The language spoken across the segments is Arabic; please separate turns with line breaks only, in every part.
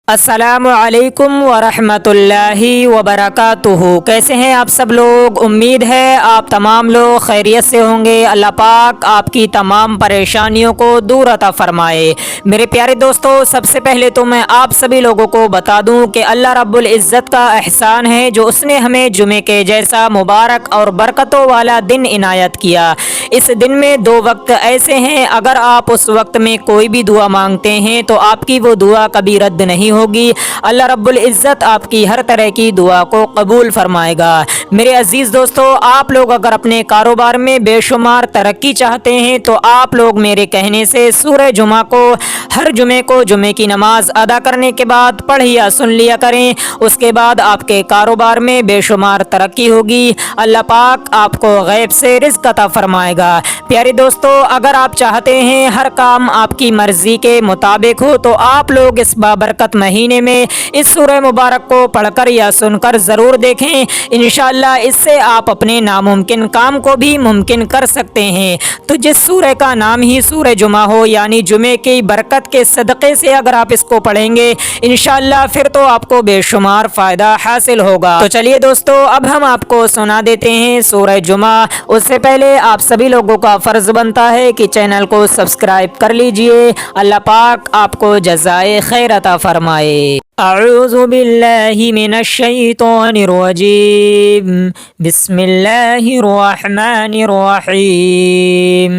अस्सलामु अलैकुम वरहमतुल्लाहि वबरकातुहू। कैसे हैं आप सब लोग? उम्मीद है आप तमाम लोग खैरियत से होंगे। अल्लाह पाक आपकी तमाम परेशानियों को दूर अता फरमाए। मेरे प्यारे दोस्तों, सबसे पहले तो मैं आप सभी लोगों को बता दूं कि अल्लाह रब्बुल इज़्ज़त का एहसान है जो उसने हमें जुमे के जैसा मुबारक और बरकतों वाला दिन इनायत किया। इस दिन में दो वक्त ऐसे हैं, अगर आप उस वक्त में कोई भी दुआ मांगते हैं तो आपकी वो दुआ कभी रद्द नहीं होगी। अल्लाह रब्बुल इज़्ज़त आपकी हर तरह की दुआ को कबूल फरमाएगा। मेरे अजीज़ दोस्तों, आप लोग अगर अपने कारोबार में बेशुमार तरक्की चाहते हैं तो आप लोग मेरे कहने से सूरह जुमा को हर जुमे को जुमे की नमाज अदा करने के बाद पढ़ या सुन लिया करें। उसके बाद आपके कारोबार में बेशुमार तरक्की होगी। अल्लाह पाक आपको गैब से रिज़्क़ अता फरमाएगा। प्यारे दोस्तों, अगर आप चाहते हैं हर काम आपकी मर्ज़ी के मुताबिक हो तो आप लोग इस बाबरकत महीने में इस सूरह मुबारक को पढ़कर या सुनकर ज़रूर देखें। इंशाअल्लाह इससे आप अपने नामुमकिन काम को भी मुमकिन कर सकते हैं। तो जिस सूरह का नाम ही सूरह जुमा हो, यानी जुमे की बरकत के सदक़े से अगर आप इसको पढ़ेंगे इंशाअल्लाह फिर तो आपको बेशुमार फ़ायदा हासिल होगा। तो चलिए दोस्तों, अब हम आपको सुना देते हैं सूरह जुमा। उससे पहले आप सभी लोगों का फ़र्ज़ बनता है कि चैनल को सब्सक्राइब कर लीजिए। अल्लाह पाक आपको जज़ाए खैर अता फरमाए। अऊज़ु बिल्लाहि मिनश शैतानिर रजीम। बिस्मिल्लाहिर रहमानिर रहीम।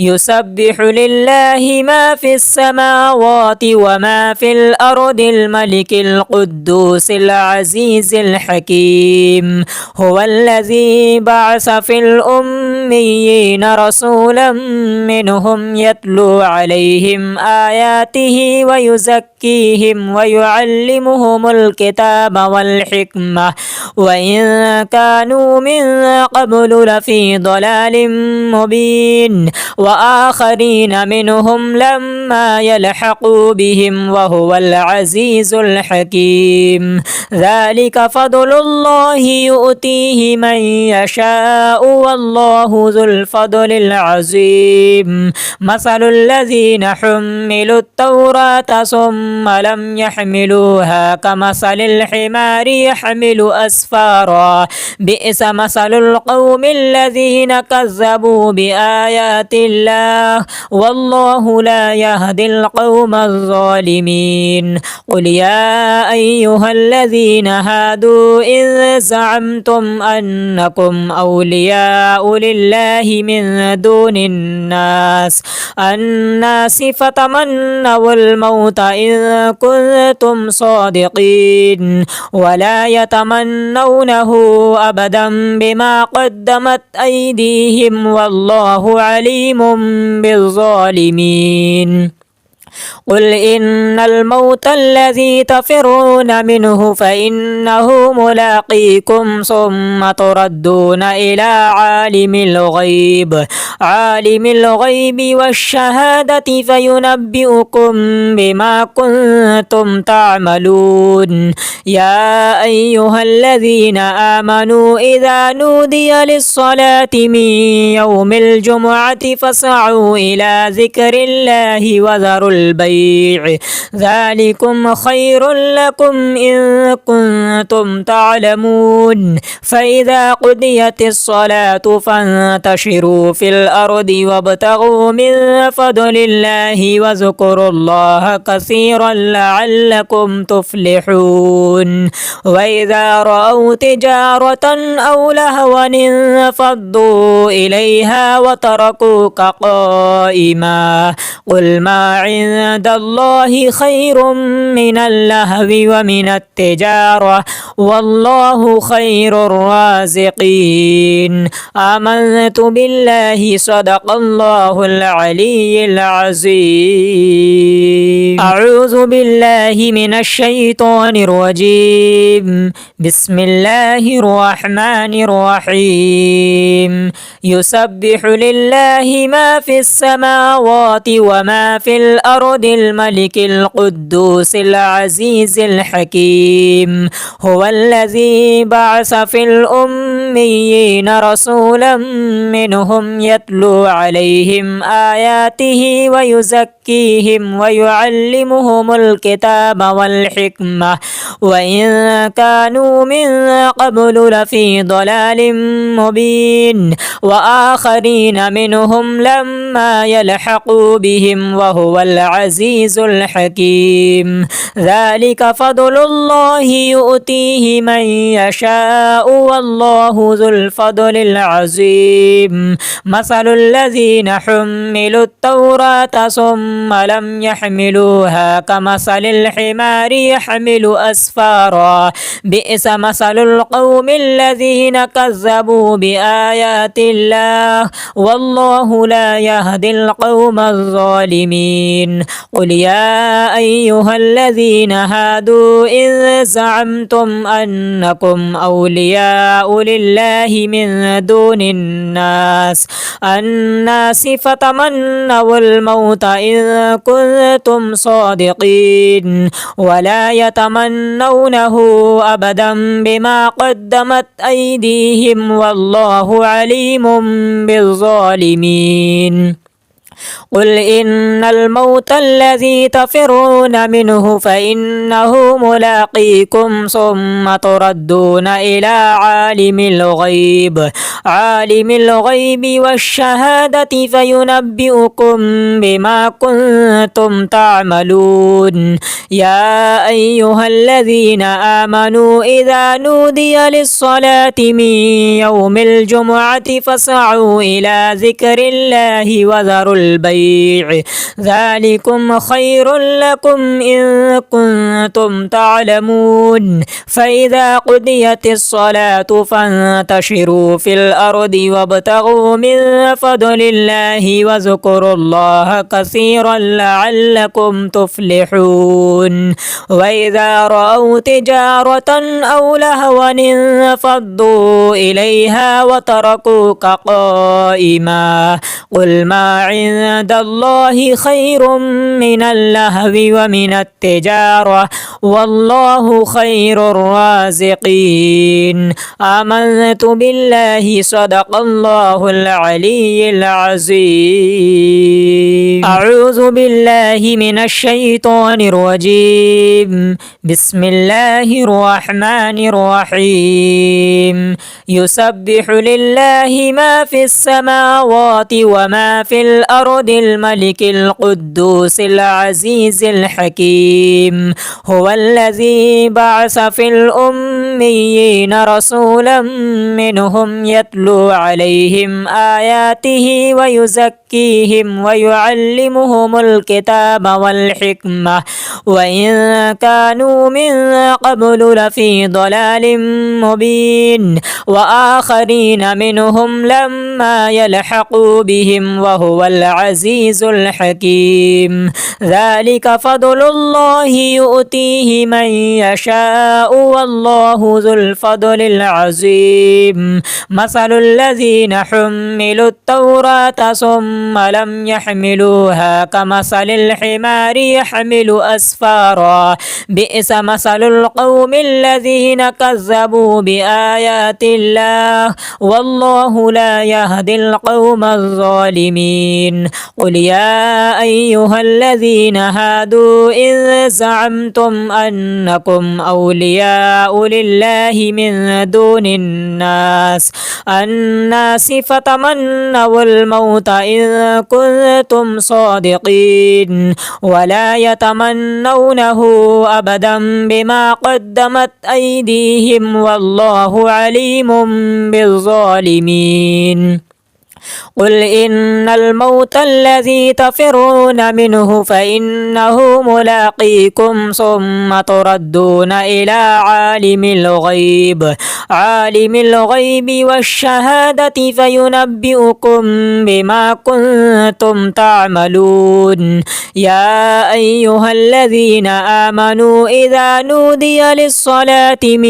युसब्बिहु लिल्लाहि मा फिस समावाति व मा फिल अर्दिल मलिकिल कुद्दूसिल अज़ीज़िल हकीम। हुवल्लज़ी बअस फिल उम्मिय्यीना रसूलन मिनहुम यत्लू अलैहिम आयातिहि व युज़क्कीहिम व युअल्लिमुहुमुल किताब वल हिकमा व इन कानू मिन क़ब्लु लफ़ी ज़लालिम मुबीन व आख़रीन मिनहुम लम्मा यल्हक़ू बिहिम व हुवल अज़ीज़ुल हकीम। ज़ालिका फ़ज़्लुल्लाहि युअतीहि मन यशाअु वल्लाहु ज़ुल फ़ज़्लिल अज़ीम। मसलुल लज़ीना हुम्मिलुत तौराता सुम्मा लम यहमिलूहा कमसलिल हिमारि यहमिलु अस्फ़ारा बिअस मसलुल क़ौमिल लज़ीना कज़्ज़बू बिआयातिल्लाह वल्लाहु ला यहदिल क़ौमज़ ज़ालिमीन। क़ुल या अय्युहल्लज़ीना हादू इन ज़अमतुम अन्नकुम औलियाउ लिल्लाहि मिन दूनिन नास फ़तमन्नवुल मौता इन कुन्तुम सादिक़ीन वला यतमन्नौनहु अबदन बिमा क़द्दमत अयदीहिम वल्लाहु अलीमुम बिज़्ज़ालिमीन। क़ुल इन्नल मौतल्लज़ी तफ़िरून मिन्हु फ़इन्नहु मुलाक़ीकुम सुम्मा तुरद्दूना इला आलिमिल ग़ैबि वश्शहादति फ़युनब्बिउकुम बिमा कुन्तुम तअमलून। या अय्युहल्लज़ीना आमनू इज़ा नूदिया लिस्सलाति मिन यौमिल जुमुअति फ़स्अऊ इला ज़िक्रिल्लाहि वज़रुल बैअ ज़ालिकुम खैरुल लकुम इन कुन्तुम तअलमून। फ़इज़ा क़ुदियतिस्सलातु फ़ंतशिरू फ़िल अर्दि वब्तग़ू मिन फ़ज़लिल्लाहि वज़्कुरुल्लाह कसीरन लअल्लकुम तुफ़्लिहून। वइज़ा रअव तिजारतन औ लहवन इंफ़द्दू इलैहा वतरकूक क़ाइमा। क़ुल मा इंदल्लाहि खैरुम मिनल लहवी व मिनत तिजारा वल्लाहु खैरुर राज़िक़ीन। आमनतु बिल्लाहि सदक़ल्लाहुल अलिय्युल अज़ीम। अऊज़ु बिल्लाहि मिनश शैतानिर रजीम। बिस्मिल्लाहिर रहमानिर रहीम। युसब्बिहु लिल्लाहि मा फिस समावाति व मा फिल अर्दि الملك القدوس العزيز الحكيم هو الذي بعث في الأميين رسولا منهم يتلو عليهم آياته ويزكيهم ويعلمهم الكتاب والحكمة وإن كانوا من قبل لفي ضلال مبين وآخرين منهم لما يلحقوا بهم وهو العزيز الحكيم ذلك فضل الله يؤتيه من يشاء والله ذو الفضل العظيم مثل الذين حملوا التوراة ثم لم يحملوها كمثل الحمار يحمل أسفارا بئس مثل القوم الذين كذبوا بآيات الله والله لا يهدي القوم الظالمين قل يا أيها الذين هادوا إن زعمتم أنكم أولياء لله من دون الناس فتمنوا الموت إن كنتم صادقين ولا يتمنونه أبدا بما قدمت أيديهم والله عليم بالظالمين قل إن الموت الذي تفرون منه فإنه ملاقيكم ثم تردون إلى عالم الغيب والشهادة فينبئكم بما كنتم تعملون يا أيها الذين آمنوا إذا نودي للصلاة من يوم الجمعة فاسعوا إلى ذكر الله وذروا البيع ذلكم خير لكم إن كنتم تعلمون فإذا قضيت الصلاة فانتشروا في الأرض وابتغوا من فضل الله واذكروا الله كثيرا لعلكم تفلحون وإذا رأوا تجارة أو لهوا انفضوا إليها وتركوك قائما قل ما عند الله خير من اللهو ومن التجارة والله خير الرازقين آمنت بالله صدق الله العلي العظيم أعوذ بالله من الشيطان الرجيم بسم الله الرحمن الرحيم يسبح لله ما في السماوات وما في الأرض الملك القدوس العزيز الحكيم هو الذي بعث في الأميين رسولا منهم يتلو عليهم آياته ويزكيهم ويعلمهم الكتاب والحكمة وإن كانوا من قبل لفي ضلال مبين وآخرين منهم لما يلحقوا بهم وهو العزيز الحكيم ذلك فضل الله يؤتيه من يشاء والله ذو الفضل العظيم مثل الذين حملوا التوراة ثم لم يحملوها كمثل الحمار يحمل أسفارا بئس مثل القوم الذين كذبوا بآيات الله والله لا يهدي القوم الظالمين قل يا أيها الذين هادوا إن زعمتم أنكم أولياء لله من دون الناس فتمنوا الموت إن كنتم صادقين ولا يتمنونه أبدا بما قدمت أيديهم والله عليم بالظالمين قل إن الموت الذي تفرون منه فإنه ملاقيكم ثم تردون إلى عالم الغيب والشهادة فينبئكم بما كنتم تعملون يا أيها الذين آمنوا إذا نودي للصلاة من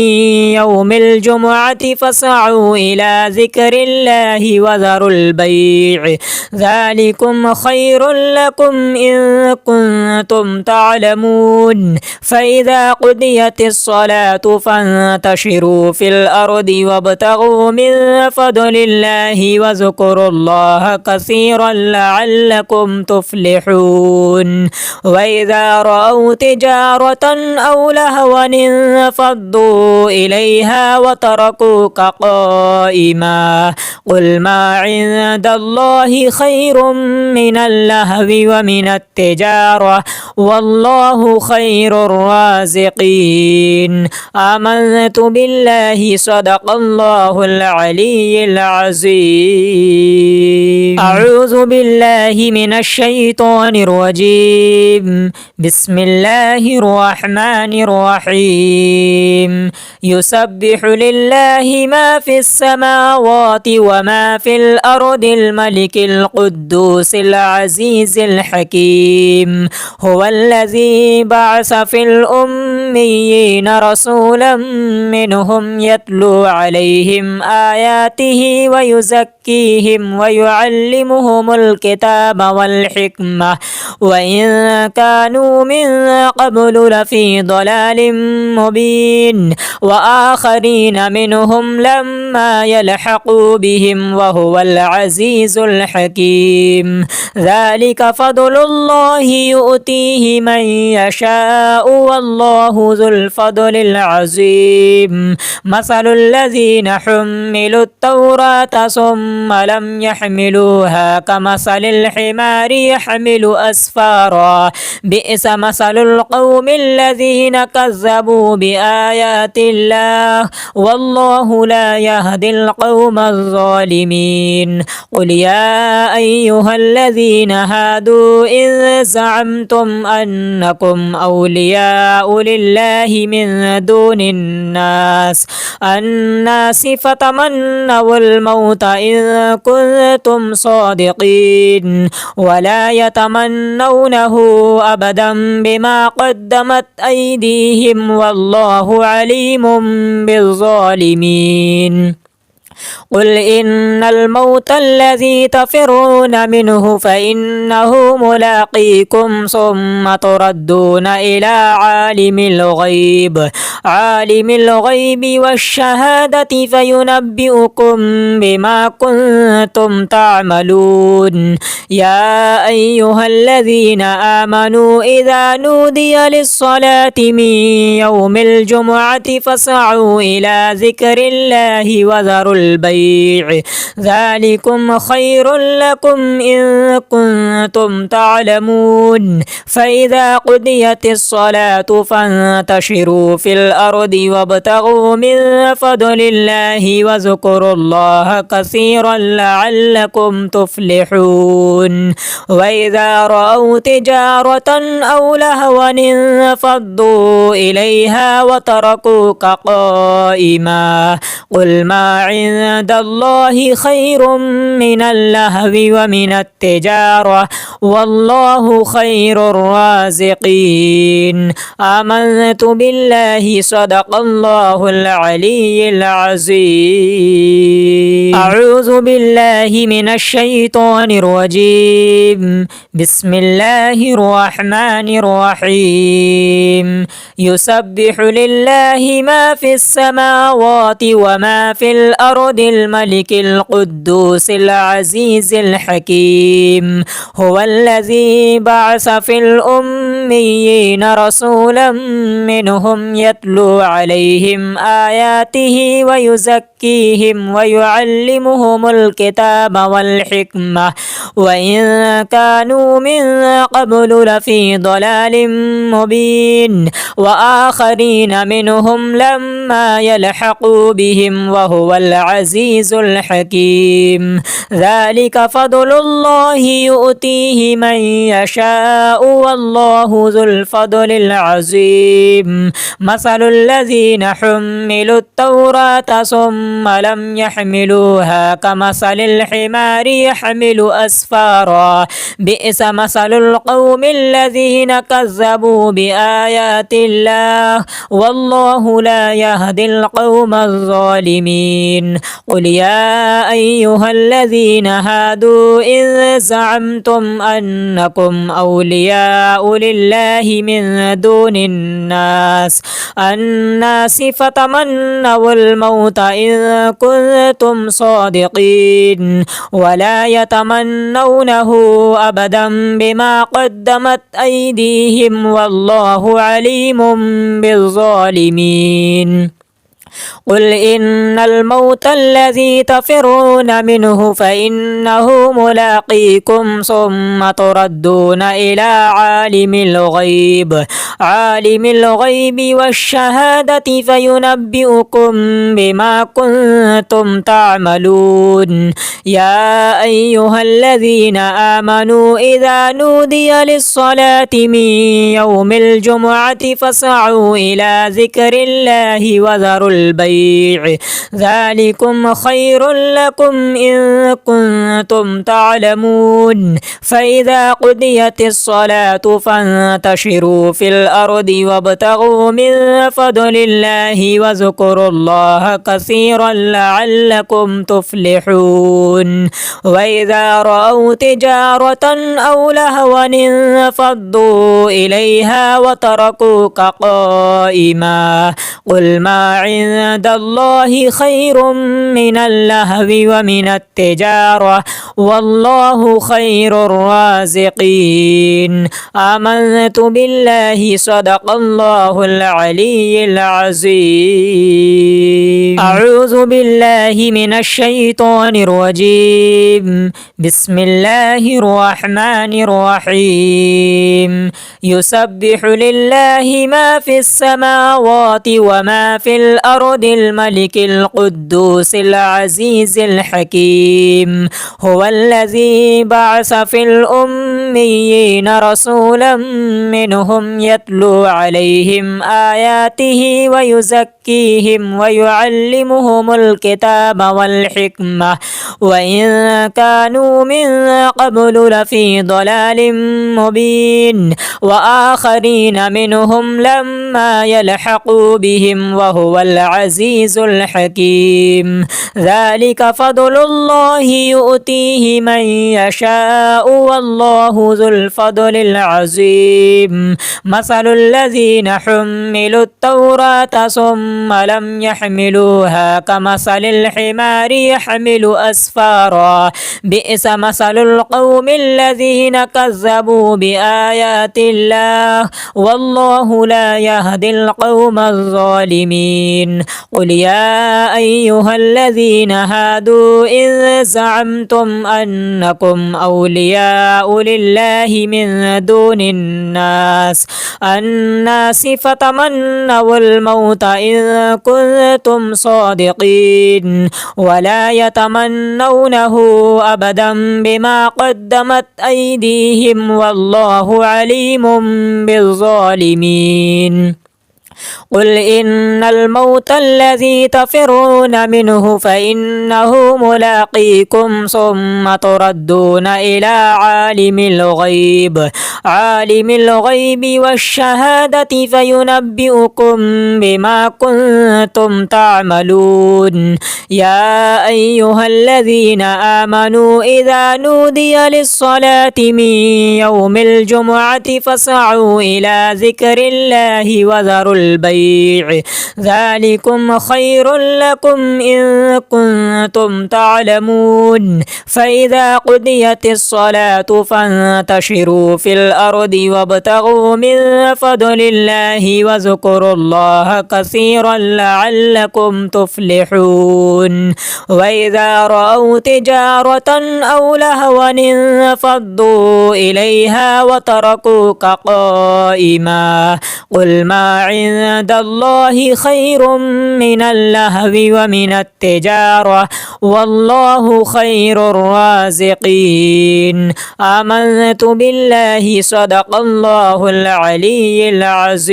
يوم الجمعة فاسعوا إلى ذكر الله وذروا البيع ذلكم خير لكم إن كنتم تعلمون فإذا قضيت الصلاة فانتشروا في الأرض وابتغوا من فضل الله واذكروا الله كثيرا لعلكم تفلحون وإذا رأوا تجارة أو لهوا انفضوا إليها وتركوك قائما قل ما عند الله خير من اللهو ومن التجارة والله خير الرازقين آمنت بالله صدق الله العلي العظيم أعوذ بالله من الشيطان الرجيم بسم الله الرحمن الرحيم يسبح لله ما في السماوات وما في الأرض الملك القدوس العزيز الحكيم هو الذي بعث في الأميين رسولا منهم يتلو عليهم آياته ويزكيهم ويعلمهم الكتاب والحكمة وإن كانوا من قبل لفي ضلال مبين وآخرين منهم لما يلحقوا بهم وهو العزيز الحكيم ذلك فضل الله يؤتيه من يشاء والله ذو الفضل العظيم مثل الذين حملوا التوراة ثم لم يحملوها كمثل الحمار يحمل أسفارا بئس مثل القوم الذين كذبوا بآيات الله والله لا يهدي القوم الظالمين قل يا أيها الذين هادوا إن زعمتم أنكم أولياء لله من دون الناس فتمنوا الموت إن كنتم صادقين ولا يتمنونه أبدا بما قدمت أيديهم والله عليم بالظالمين قل إن الموت الذي تفرون منه فإنه ملاقيكم ثم تردون إلى عالم الغيب والشهادة فينبئكم بما كنتم تعملون يا أيها الذين آمنوا إذا نودي للصلاة من يوم الجمعة فاسعوا إلى ذكر الله وذروا البيع ذلكم خير لكم إن كنتم تعلمون فإذا قضيت الصلاة فانتشروا في الأرض وابتغوا من فضل الله واذكروا الله كثيرا لعلكم تفلحون وإذا رأوا تجارة أو لهوا انفضوا إليها وتركوك قائما قل ما عند الله خير من اللهو ومن التجارة والله خير الرازقين آمنت بالله صدق الله العلي العظيم أعوذ بالله من الشيطان الرجيم بسم الله الرحمن الرحيم يسبح لله ما في السماوات وما في الأرض الملك القدوس العزيز الحكيم هو الذي بعث في الأميين رسولا منهم يتلو عليهم آياته ويزكيهم ويعلمهم الكتاب والحكمة وإن كانوا من قبل لفي ضلال مبين وآخرين منهم لما يلحقوا بهم وهو العزيز الحكيم ذلك فضل الله يؤتيه من يشاء والله ذو الفضل العظيم مثل الذين حملوا التوراة ثم لم يحملوها كمثل الحمار يحمل أسفارا بئس مثل القوم الذين كذبوا بآيات الله والله لا يهدي القوم الظالمين قل يا أيها الذين هادوا إن زعمتم أنكم أولياء لله من دون الناس فتمنوا الموت إن كنتم صادقين ولا يتمنونه أبدا بما قدمت أيديهم والله عليم بالظالمين قل إن الموت الذي تفرون منه فإنه ملاقيكم ثم تردون إلى عالم الغيب والشهادة فينبئكم بما كنتم تعملون يا أيها الذين آمنوا إذا نودي للصلاة من يوم الجمعة فاسعوا إلى ذكر الله وذروا البيع ذلكم خير لكم إن كنتم تعلمون فإذا قضيت الصلاة فانتشروا في الأرض وابتغوا من فضل الله واذكروا الله كثيرا لعلكم تفلحون وإذا رأوا تجارة أو لهوا انفضوا إليها وتركوك قائما قل ما عند الله خير من اللهو ومن التجارة والله خير الرازقين آمنت بالله صدق الله العلي العظيم أعوذ بالله من الشيطان الرجيم بسم الله الرحمن الرحيم يسبح لله ما في السماوات وما في الأرض الملك القدوس العزيز الحكيم هو الذي بعث في الأميين رسولا منهم يتلو عليهم آياته ويزكيهم ويعلمهم الكتاب والحكمة وإن كانوا من قبل لفي ضلال مبين وآخرين منهم لما يلحقوا بهم وهو العزيز الحكيم ذلك فضل الله يؤتيه من يشاء والله ذو الفضل العظيم مثل الذين حملوا التوراة ثم لم يحملوها كمثل الحمار يحمل أسفارا بئس مثل القوم الذين كذبوا بآيات الله والله لا يهدي القوم الظالمين قل يا أيها الذين هادوا إن زعمتم أنكم أولياء لله من دون الناس فتمنوا الموت إن كنتم صادقين ولا يتمنونه أبدا بما قدمت أيديهم والله عليم بالظالمين قل إن الموت الذي تفرون منه فإنه ملاقيكم ثم تردون إلى عالم الغيب والشهادة فينبئكم بما كنتم تعملون يا أيها الذين آمنوا إذا نودي للصلاة من يوم الجمعة فاسعوا إلى ذكر الله وذروا البيع ذلكم خير لكم إن كنتم تعلمون فإذا قضيت الصلاة فانتشروا في الأرض وابتغوا من فضل الله واذكروا الله كثيرا لعلكم تفلحون وإذا رأوا تجارة أو لهوا انفضوا إليها وتركوك قائما قل ما عند الله خير من اللهو ومن التجارة والله خير الرازقين آمنت بالله صدق الله العلي العظيم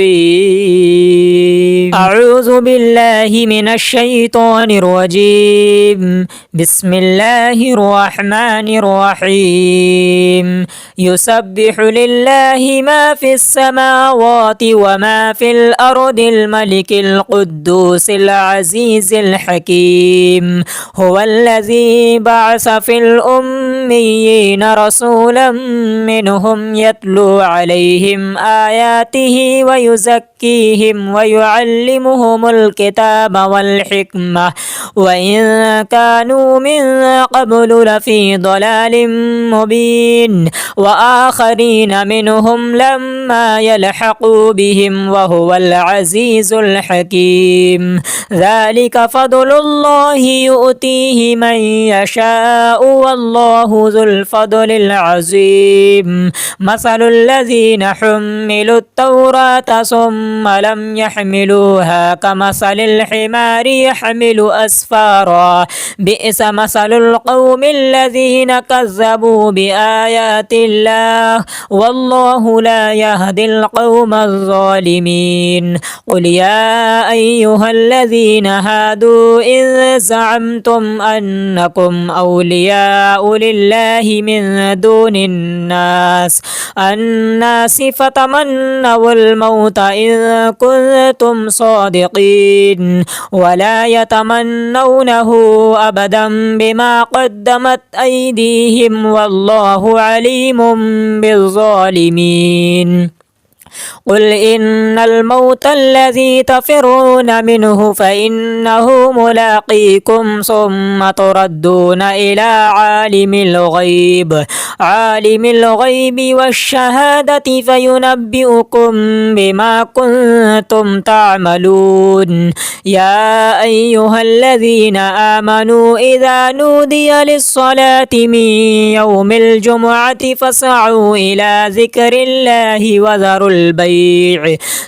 أعوذ أعوذ بالله من الشيطان الرجيم. بسم الله الرحمن الرحيم. يسبح لله ما في السماوات وما في الأرض الملك القدوس العزيز الحكيم. هو الذي بعث في الأميين رسولا منهم يتلو عليهم آياته ويزكيهم ويعلمهم الكتاب والحكمة وإن كانوا من قبل لفي ضلال مبين وآخرين منهم لما يلحقوا بهم وهو العزيز الحكيم. ذلك فضل الله يؤتيه من يشاء والله ذو الفضل العظيم. مثل الذين حملوا التوراة ثم لم يحملوها كمثل الحمار يحمل أسفارا بئس مثل القوم الذين كذبوا بآيات الله والله لا يهدي القوم الظالمين. قل يا أيها الذين هادوا إن زعمتم أنكم أولياء لله من دون الناس فتمنوا الموت إن كنتم صادقين ولا يتمنونه أبدا بما قدمت أيديهم والله عليم بالظالمين. قل إن الموت الذي تفرون منه فإنه ملاقيكم ثم تردون إلى عالم الغيب والشهادة فينبئكم بما كنتم تعملون. يا أيها الذين آمنوا إذا نودي للصلاة من يوم الجمعة فاسعوا إلى ذكر الله وذروا البيع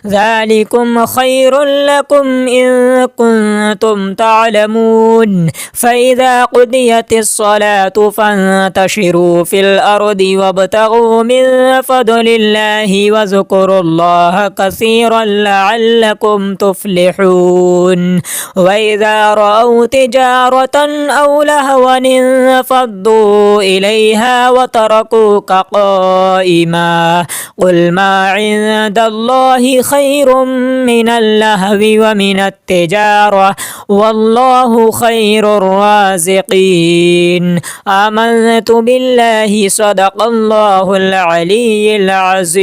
ذلكم خير لكم إن كنتم تعلمون. فإذا قضيت الصلاة فانتشروا في الأرض وابتغوا من فضل الله واذكروا الله كثيرا لعلكم تفلحون. وإذا رأوا تجارة أو لهوا انفضوا إليها وتركوك قائما قل ما عند الله خير من اللهو ومن التجارة والله خير الرازقين. آمنت بالله صدق الله العلي العظيم.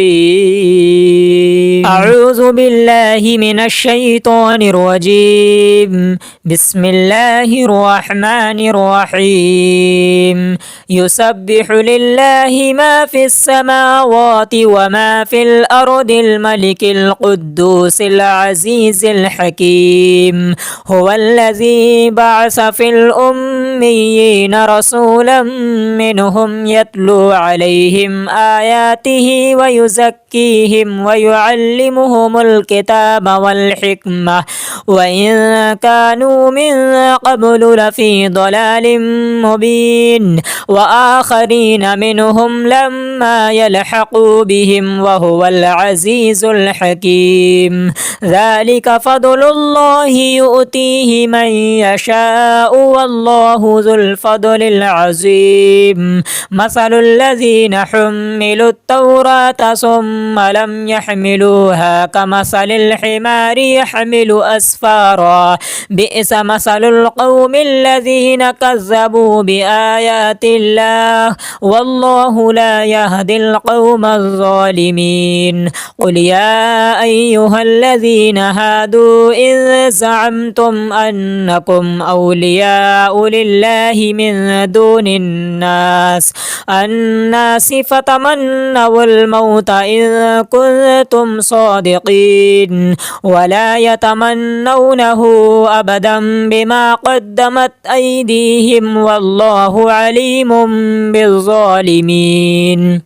أعوذ بالله من الشيطان الرجيم. بسم الله الرحمن الرحيم. يسبح لله ما في السماوات وما في الأرض الملك القدوس العزيز الحكيم. هو الذي بعث في الأميين رسولا منهم يتلو عليهم آياته ويزكيهم ويعلمهم الكتاب والحكمة وإن كانوا من قبل لفي ضلال مبين وآخرين منهم لما يلحقوا بهم وهو العزيز الحكيم. ذلك فضل الله يؤتيه من يشاء والله ذو الفضل العظيم. مثل الذين حملوا التوراة ثم لم يحملوها كمثل الحمار يحمل أسفارا بئس مثل القوم الذين كذبوا بآيات الله والله لا يهدي القوم الظالمين. قل يا أيها الذين هادوا إن زعمتم أنكم أولياء لله من دون الناس فتمنوا الموت إن كنتم صادقين ولا يتمنونه أبدا بما قدمت أيديهم والله عليم بالظالمين.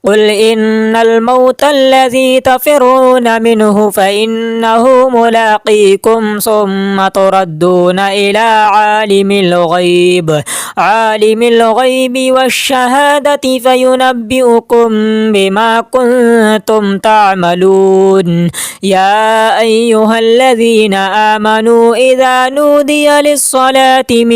قل إن الموت الذي تفرون منه فإنه ملاقيكم ثم تردون إلى عالم الغيب والشهادة فينبئكم بما كنتم تعملون. يا أيها الذين آمنوا إذا نودي للصلاة من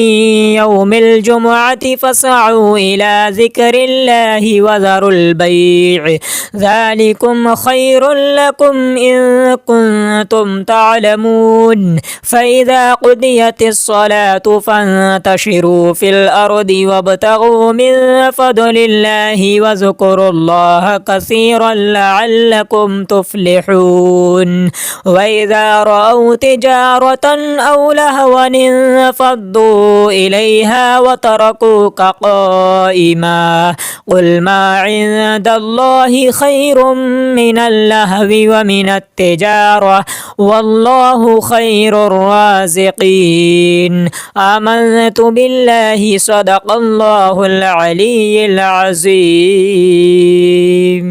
يوم الجمعة فاسعوا إلى ذكر الله وذروا البيع ذلكم خير لكم إن كنتم تعلمون. فإذا قضيت الصلاة فانتشروا في الأرض وابتغوا من فضل الله واذكروا الله كثيرا لعلكم تفلحون. وإذا رأوا تجارة أو لهوا انفضوا إليها وتركوك قائما. قل ما عند الله خير من اللهو ومن التجارة والله خير الرازقين. آمنت بالله صدق الله العلي العظيم.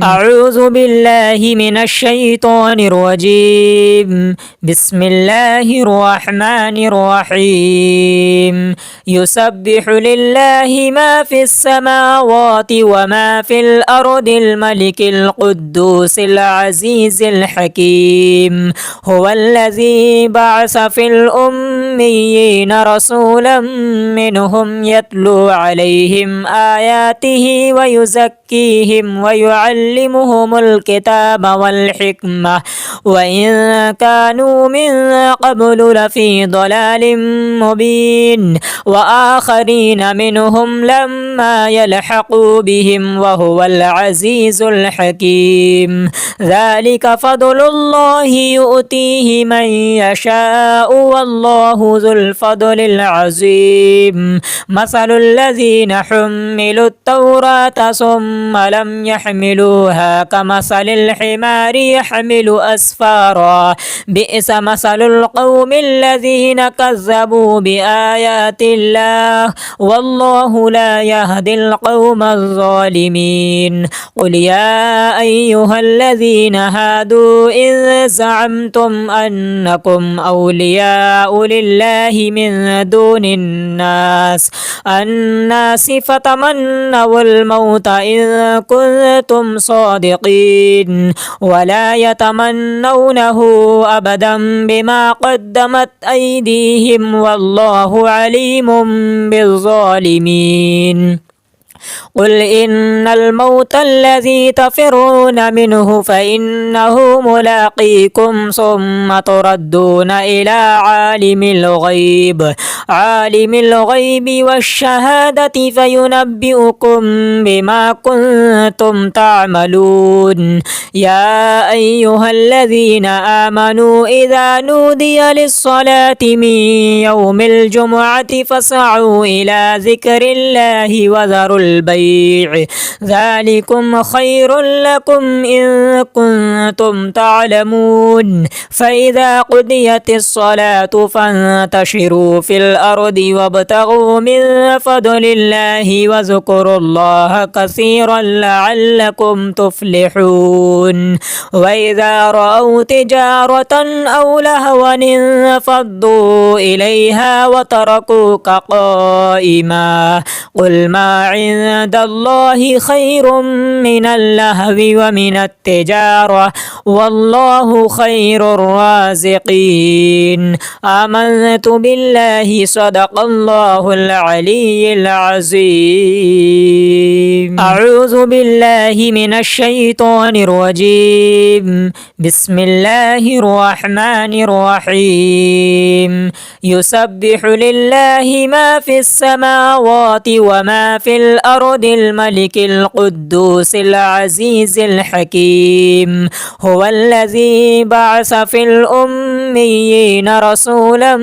أعوذ بالله من الشيطان الرجيم. بسم الله الرحمن الرحيم. يسبح لله ما في السماوات وما في الأرض الملك القدوس العزيز الحكيم. هو الذي بعث في الأميين رسولا منهم يتلو عليهم آياته ويزكيهم ويعلمهم الكتاب والحكمة وإن كانوا من قبل لفي ضلال مبين. وآخرين منهم لما يلحقوا بهم وهو العزيز الحكيم. ذلك فضل الله يؤتيه من يشاء والله ذو الفضل العظيم. مثل الذين حملوا التوراة ثم لم يحملوها كمثل الحمار يحمل أسفارا. بئس مثل القوم الذين كذبوا بآيات الله والله لا يهدي القوم الظالمين. قل يا أيها الذين هادوا إن زعمتم أنكم أولياء لله من دون الناس فتمنوا الموت إن كنتم صادقين ولا يتمنونه أبدا بما قدمت أيديهم والله عليم بالظالمين. قل إن الموت الذي تفرون منه فإنه ملاقيكم ثم تردون إلى عالم الغيب والشهادة فينبئكم بما كنتم تعملون. يا أيها الذين آمنوا إذا نودي للصلاة من يوم الجمعة فاسعوا إلى ذكر الله وذروا البيع ذلكم خير لكم إن كنتم تعلمون. فإذا قضيت الصلاة فانتشروا في الأرض وابتغوا من فضل الله واذكروا الله كثيرا لعلكم تفلحون. وإذا رأوا تجارة أو لهوا انفضوا إليها وتركوك قائما. قل ما عند الله خير من اللهو ومن التجارة والله خير الرازقين. آمنت بالله صدق الله العلي العظيم. أعوذ بالله من الشيطان الرجيم. بسم الله الرحمن الرحيم. يسبح لله ما في السماوات وما في الأرض الملك القدوس العزيز الحكيم. هو الذي بعث في الأميين رسولا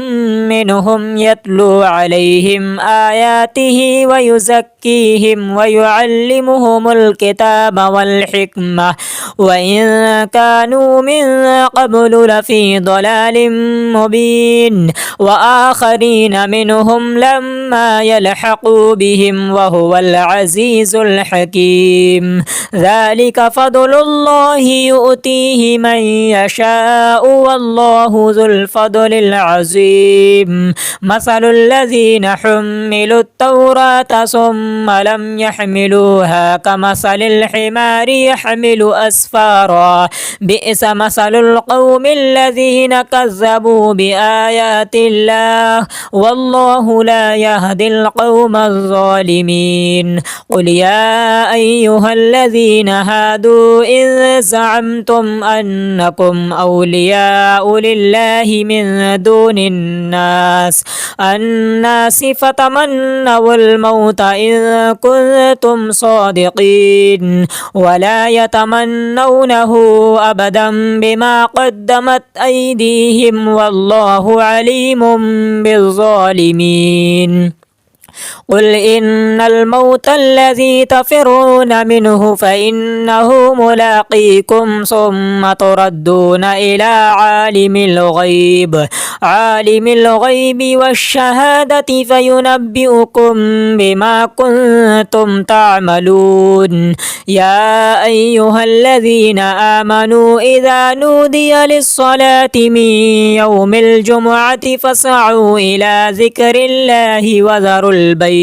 منهم يتلو عليهم آياته ويزكيهم ويعلمهم الكتاب والحكمة وإن كانوا من قبل لفي ضلال مبين. وآخرين منهم لما يلحقوا بهم وهو العزيز الحكيم ذلك فضل الله يؤتيه من يشاء والله ذو الفضل العظيم مثل الذين حملوا التوراة ثم لم يحملوها كمثل الحمار يحمل أسفارا بئس مثل القوم الذين كذبوا بآيات الله والله لا يهدي القوم الظالمين قل يا أيها الذين هادوا إن زعمتم أنكم أولياء لله من دون الناس فتمنوا الموت إن كنتم صادقين ولا يتمنونه أبدا بما قدمت أيديهم والله عليم بالظالمين قل إن الموت الذي تفرون منه فإنه ملاقيكم ثم تردون إلى عالم الغيب والشهادة فينبئكم بما كنتم تعملون يا أيها الذين آمنوا إذا نودي للصلاة من يوم الجمعة فاسعوا إلى ذكر الله وذروا البيع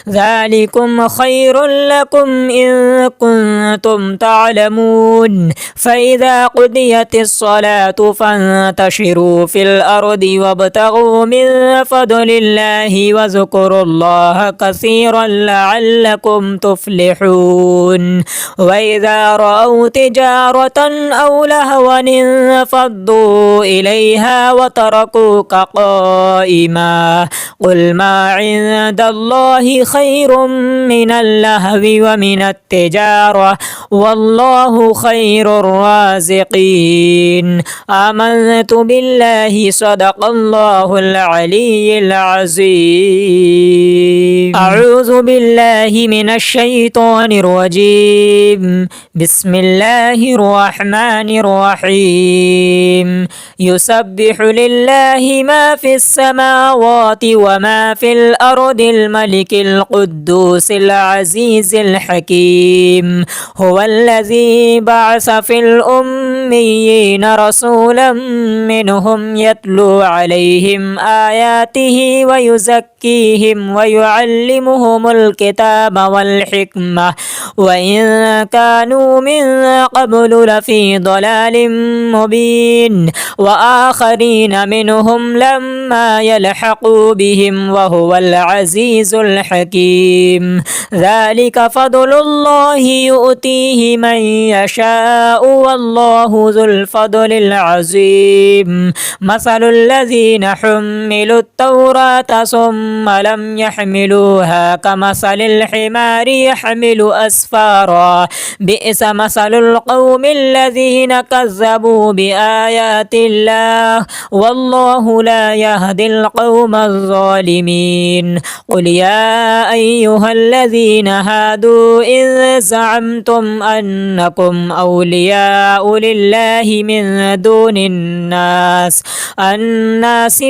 ذلكم خير لكم إن كنتم تعلمون فإذا قضيت الصلاة فانتشروا في الأرض وابتغوا من فضل الله واذكروا الله كثيرا لعلكم تفلحون وإذا رأوا تجارة أو لهوا انفضوا إليها وتركوك قائما قل ما عند الله خير من اللهو ومن التجارة والله خير الرازقين آمنت بالله صدق الله العلي العظيم أعوذ بالله من الشيطان الرجيم بسم الله الرحمن الرحيم يسبح لله ما في السماوات وما في الأرض الملك القدوس العزيز الحكيم هو الذي بعث في الأميين رسولا منهم يتلو عليهم آياته ويزكيهم ويعلمهم الكتاب والحكمة وإن كانوا من قبل لفي ضلال مبين وآخرين منهم لما يلحقوا بهم وهو العزيز الحكيم ذلك فضل الله يؤتيه من يشاء والله ذو الفضل العظيم مثل الذين حملوا التوراة ثم لم يحملوها كمثل الحمار يحمل أسفارا بئس مثل القوم الذين كذبوا بآيات الله والله لا يهدي القوم الظالمين قل يا أيها الذين هادوا إن زعمتم أنكم أولياء لله من دون الناس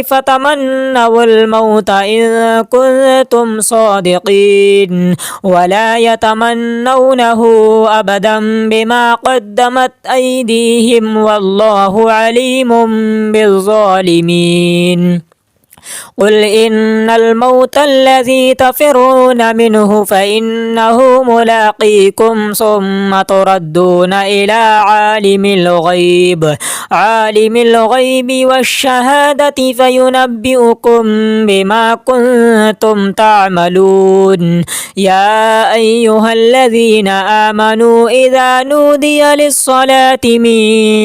فتمنوا الموت إن كنتم صادقين ولا يتمنونه أبدا بما قدمت أيديهم والله عليم بالظالمين قل إن الموت الذي تفرون منه فإنه ملاقيكم ثم تردون إلى عالم الغيب والشهادة فينبئكم بما كنتم تعملون يا أيها الذين آمنوا إذا نودي للصلاة من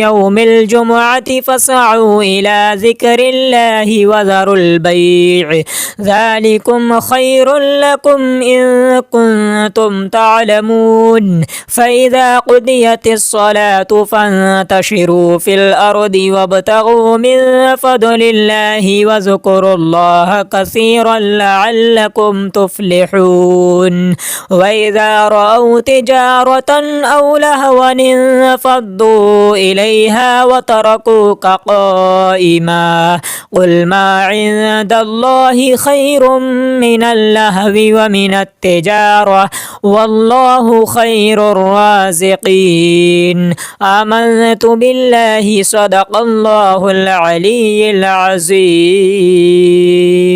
يوم الجمعة فاسعوا إلى ذكر الله وذروا البيع ذلكم خير لكم إن كنتم تعلمون فإذا قضيت الصلاة فانتشروا في الأرض وابتغوا من فضل الله واذكروا الله كثيرا لعلكم تفلحون وإذا رأوا تجارة أو لهوا انفضوا إليها وتركوك قائما قل ما عند عند الله خير من اللهو ومن التجارة والله خير الرازقين. آمنت بالله صدق الله العلي العظيم.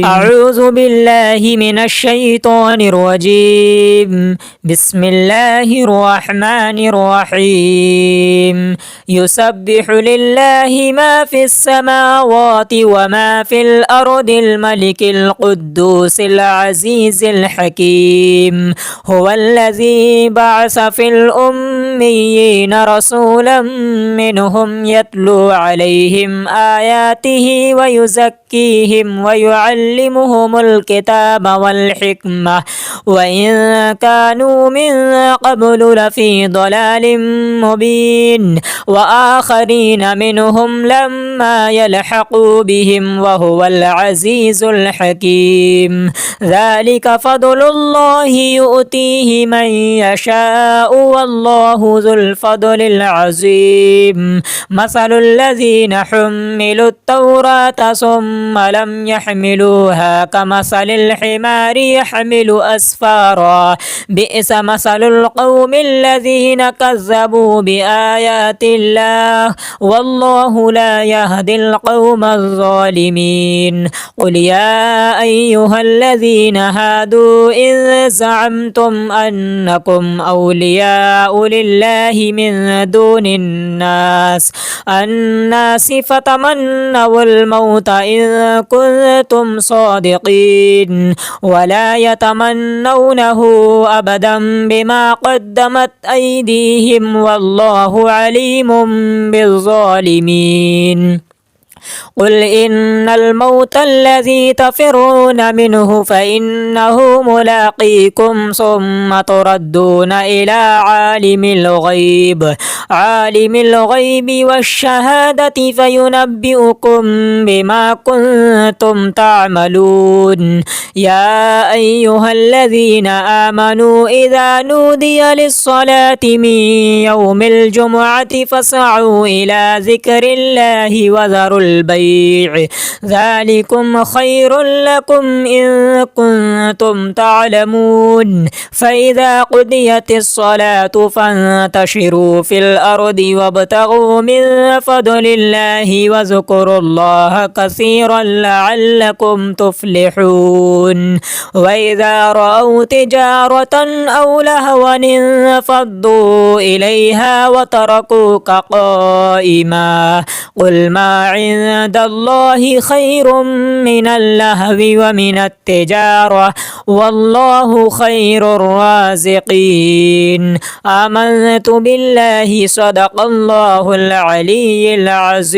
أعوذ بالله من الشيطان الرجيم. بسم الله الرحمن الرحيم. يسبح لله ما في السماوات وما في الأرض الملك القدوس العزيز الحكيم. هو الذي بعث في الأميين رسولا منهم يتلو عليهم آياته ويزكيهم ويعلمهم الكتاب والحكمة وإن كانوا من قبل لفي ضلال مبين وآخرين منهم لما يلحقوا بهم وهو العزيز الحكيم. ذلك فضل الله يؤتيه من يشاء والله ذو الفضل العظيم. مثل الذين حملوا التوراة ثم لم يحملوها كمثل الحمار يحمل أسفارا بئس مثل القوم الذين كذبوا بآيات الله والله لا يهدي القوم الظالمين. قل يا أيها الذين هادوا إن زعمتم أنكم أولياء لله من دون الناس فتمنوا الموت إن كنتم صادقين ولا يتمنونه أبدا بما قدمت أيديهم والله عليم بالظالمين. قل إن الموت الذي تفرون منه فإنه ملاقيكم ثم تردون إلى عالم الغيب والشهادة فينبئكم بما كنتم تعملون. يا أيها الذين آمنوا إذا نودي للصلاة من يوم الجمعة فاسعوا إلى ذكر الله وذروا البيع ذلكم خير لكم إن كنتم تعلمون. فإذا قضيت الصلاة فانتشروا في الأرض وابتغوا من فضل الله واذكروا الله كثيرا لعلكم تفلحون. وإذا رأوا تجارة أو لهوا انفضوا إليها وتركوك قائما. قل ما عند الله خير من اللهو ومن التجارة والله خير الرازقين. آمنت بالله صدق الله العلي العظيم.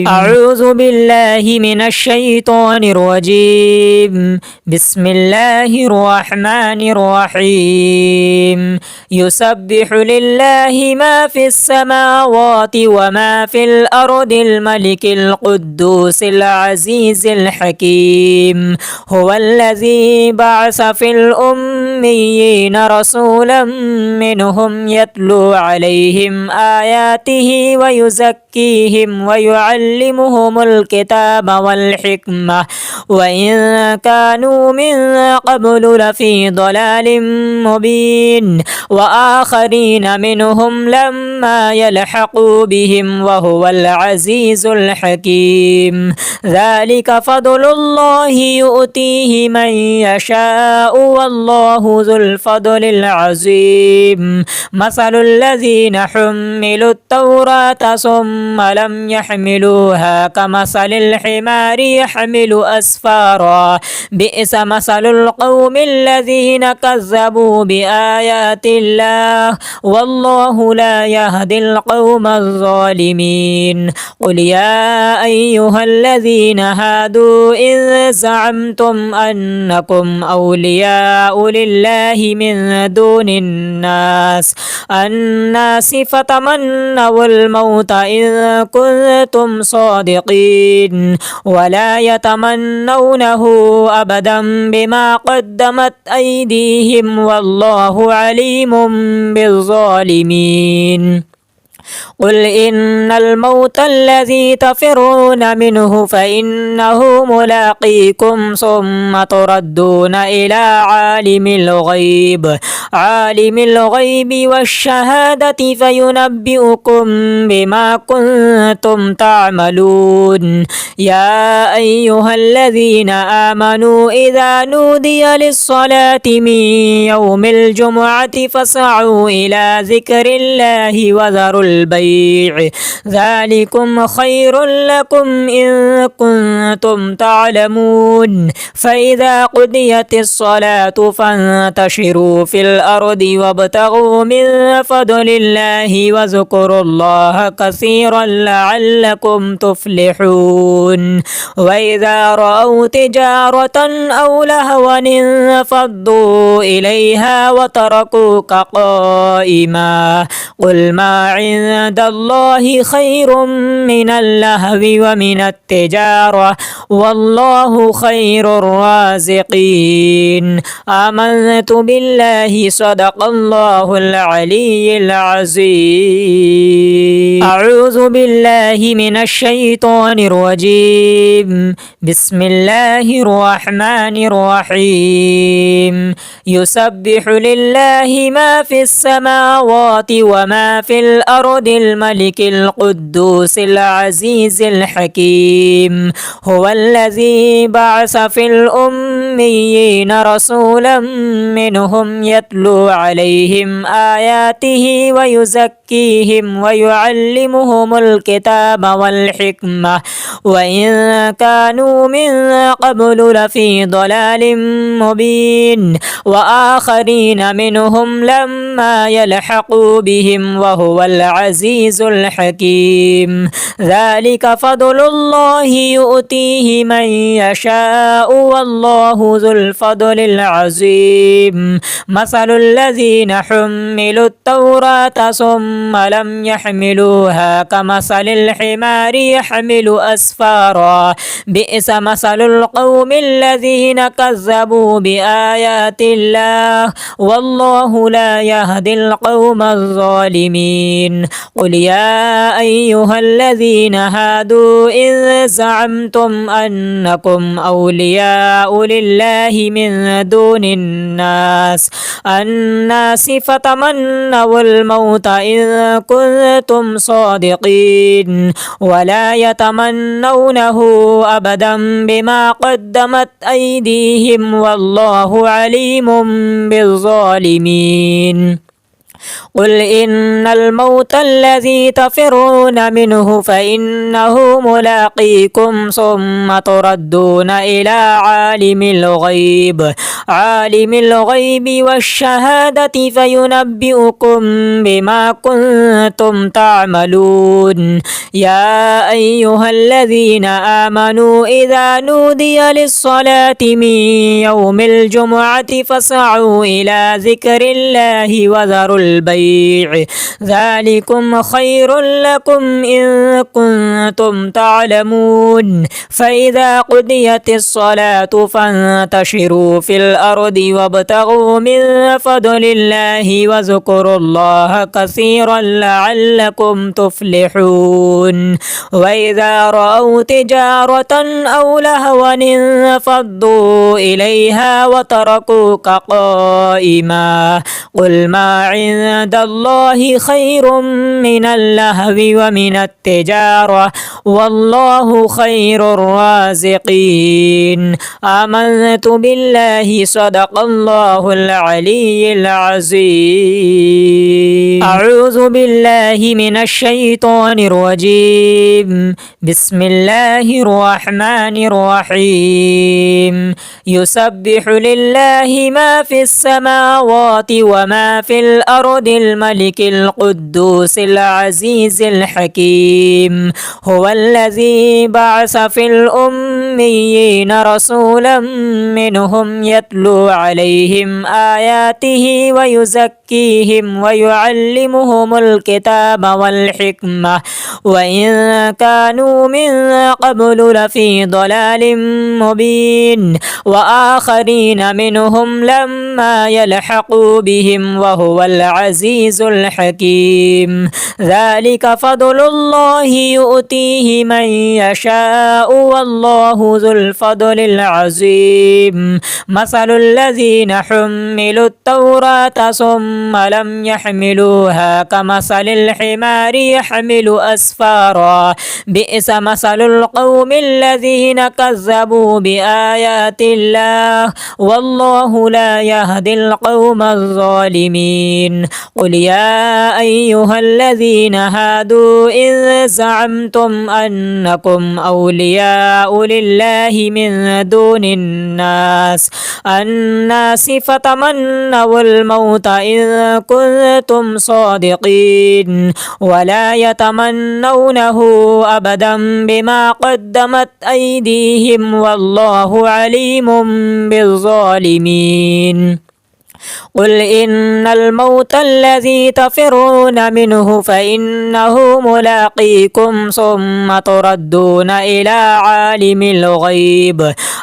أعوذ بالله من الشيطان الرجيم. بسم الله الرحمن الرحيم. يسبح لله ما في السماوات وما في الأرض الملك القدوس العزيز الحكيم. هو الذي بعث في الأميين رسولا منهم يتلو عليهم آياته ويزكيهم ويعلمهم الكتاب والحكمة وإن كانوا من قبل لفي ضلال مبين وآخرين منهم لما يلحقوا بهم وهو العزيز الحكيم. ذلك فضل الله يؤتيه من يشاء والله ذو الفضل العظيم. مثل الذين حملوا التوراة ثم لم يحملوها كمثل الحمار يحمل أسفارا بئس مثل القوم الذين كذبوا بآيات الله والله لا يهدي القوم الظالمين. قل يا أيها الذين هادوا إن زعمتم أنكم أولياء لله من دون الناس فتمنوا الموت إن كنتم صادقين ولا يتمنونه أبدا بما قدمت أيديهم والله عليم بالظالمين. قل إن الموت الذي تفرون منه فإنه ملاقيكم ثم تردون إلى عالم الغيب والشهادة فينبئكم بما كنتم تعملون. يا أيها الذين آمنوا إذا نودي للصلاة من يوم الجمعة فاسعوا إلى ذكر الله وذروا البيع ذلكم خير لكم إن كنتم تعلمون. فإذا قضيت الصلاة فانتشروا في الأرض وابتغوا من فضل الله واذكروا الله كثيرا لعلكم تفلحون. وإذا رأوا تجارة أو لهوا انفضوا إليها وتركوك قائما. قل ما عند الله خير من اللهو ومن التجارة والله خير الرازقين. آمنت بالله صدق الله العلي العظيم. أعوذ بالله من الشيطان الرجيم. بسم الله الرحمن الرحيم. يسبح لله ما في السماوات وما في الأرض الملك القدوس العزيز الحكيم. هو الذي بعث في الأميين رسولا منهم يتلو عليهم آياته ويزكيهم ويعلمهم الكتاب والحكمة وإن كانوا من قبل لفي ضلال مبين. وآخرين منهم لما يلحقوا بهم وهو العزيز الحكيم. ذلك فضل الله يؤتيه من يشاء والله ذو الفضل العظيم. مثل الذين حملوا التوراة ثم لم يحملوها كمثل الحمار يحمل أسفارا. بئس مثل القوم الذين كذبوا بآيات الله والله لا يهدي القوم الظالمين. قل يا أيها الذين هادوا إن زعمتم أنكم أولياء لله من دون الناس فتمنوا الموت إن كنتم صادقين ولا يتمنونه أبدا بما قدمت أيديهم والله عليم بالظالمين. قل إن الموت الذي تفرون منه فإنه ملاقيكم ثم تردون إلى عالم الغيب والشهادة فينبئكم بما كنتم تعملون. يا أيها الذين آمنوا إذا نودي للصلاة من يوم الجمعة فاسعوا إلى ذكر الله وذروا البيع ذلكم خير لكم إن كنتم تعلمون. فإذا قضيت الصلاة فانتشروا في الأرض وابتغوا من فضل الله واذكروا الله كثيرا لعلكم تفلحون. وإذا رأوا تجارة أو لهوا انفضوا إليها وتركوك قائما. قل ما عند الله خير من اللهو ومن التجارة والله خير الرازقين. آمنت بالله صدق الله العلي العظيم. أعوذ بالله من الشيطان الرجيم. بسم الله الرحمن الرحيم. يسبح لله ما في السماوات وما في الأرض الملك القدوس العزيز الحكيم. هو الذي بعث في الأميين رسولا منهم يتلو عليهم آياته ويزكيهم ويعلمهم الكتاب والحكمة وإن كانوا من قبل لفي ضلال مبين. وآخرين منهم لما يلحقوا بهم وهو العزيز العزيز الحكيم ذلك فضل الله يؤتيه من يشاء والله ذو الفضل العظيم مثل الذين حملوا التوراة ثم لم يحملوها كمثل الحمار يحمل أسفارا بئس مثل القوم الذين كذبوا بآيات الله والله لا يهدي القوم الظالمين قل يا أيها الذين هادوا إن زعمتم أنكم أولياء لله من دون الناس فتمنوا الموت إن كنتم صادقين ولا يتمنونه أبدا بما قدمت أيديهم والله عليم بالظالمين قل إن الموت الذي تفرون منه فإنه ملاقيكم ثم تردون إلى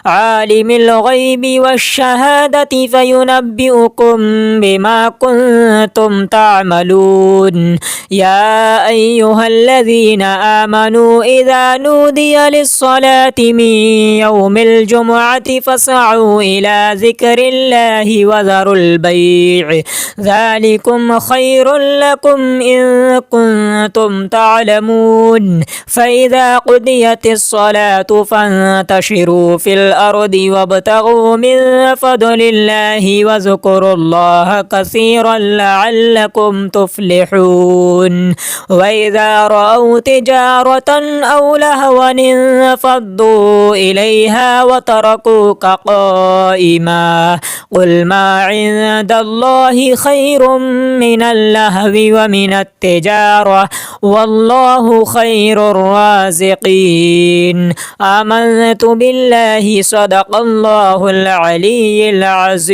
عالم الغيب والشهادة فينبئكم بما كنتم تعملون يا أيها الذين آمنوا إذا نودي للصلاة من يوم الجمعة فاسعوا إلى ذكر الله وذروا البيع ذلكم خير لكم إن كنتم تعلمون فإذا قضيت الصلاة فانتشروا في الأرض وابتغوا من فضل الله واذكروا الله كثيرا لعلكم تفلحون وإذا رأوا تجارة أو لهوا انفضوا إليها وتركوك قائما قل ما عند الله خير من اللهو ومن التجارة والله خير الرازقين آمنت بالله صدق الله العلي العظيم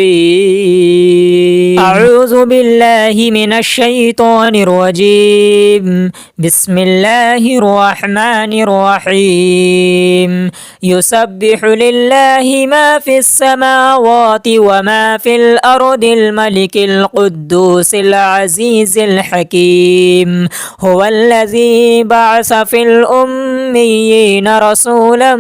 أعوذ بالله من الشيطان الرجيم بسم الله الرحمن الرحيم يسبح لله ما في السماوات وما في الأرض الملك القدوس العزيز الحكيم هو الذي بعث في الأميين رسولا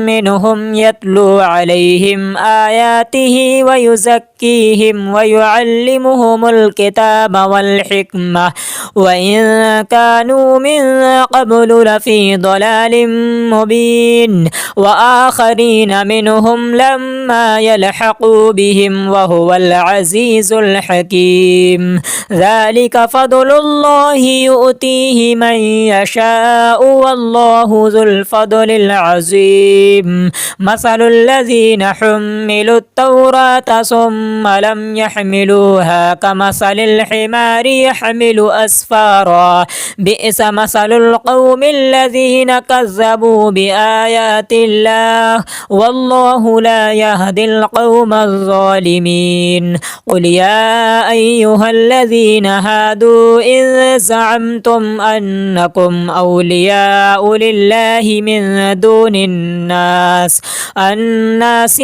منهم يتلو عليهم آياته ويزكيهم ويعلمهم الكتاب والحكمة وإن كانوا من قبل لفي ضلال مبين وآخرين منهم لما يلحقوا بهم وهو العزيز الحكيم ذلك فضل الله يؤتيه من يشاء والله ذو الفضل العظيم مثل الذين حملوا التوراة ثم لم يحملوها كمثل الحمار يحمل أسفارا بئس مثل القوم الذين كذبوا بآيات الله والله لا يهدي القوم الظالمين قل يا أيها الذين هادوا إن زعمتم أنكم أولياء لله من دون الناس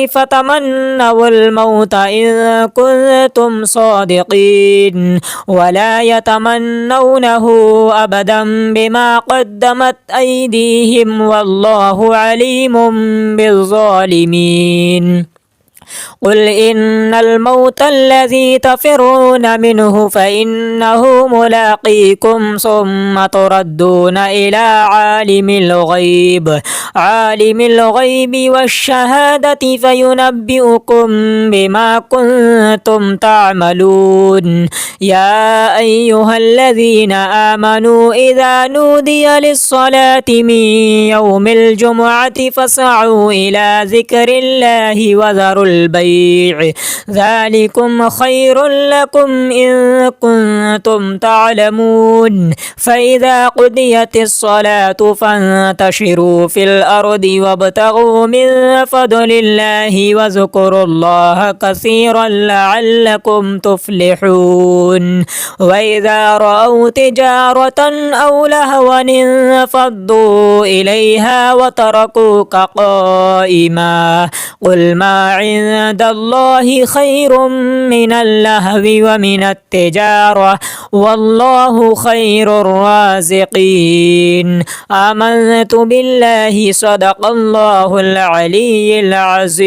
فتمنوا الموت إن كنتم صادقين ولا يتمنونه أبدا بما قدمت أيديهم والله عليم بالظالمين قل إن الموت الذي تفرون منه فإنه ملاقيكم ثم تردون إلى عالم الغيب والشهادة فينبئكم بما كنتم تعملون يا أيها الذين آمنوا إذا نودي للصلاة من يوم الجمعة فاسعوا إلى ذكر الله وذروا البيع ذلكم خير لكم إن كنتم تعلمون فإذا قضيت الصلاة فانتشروا في الأرض وابتغوا من فضل الله واذكروا الله كثيرا لعلكم تفلحون وإذا رأوا تجارة أو لهوا انفضوا إليها وتركوك قائما قل ما عند इंदल्लाहि खैरुम मिनल लहवी व मिनत तिजारा वल्लाहु खैरुर राज़िकीन। आमनतु बिल्लाहि सदक़ल्लाहुल अलीयुल अज़ीम।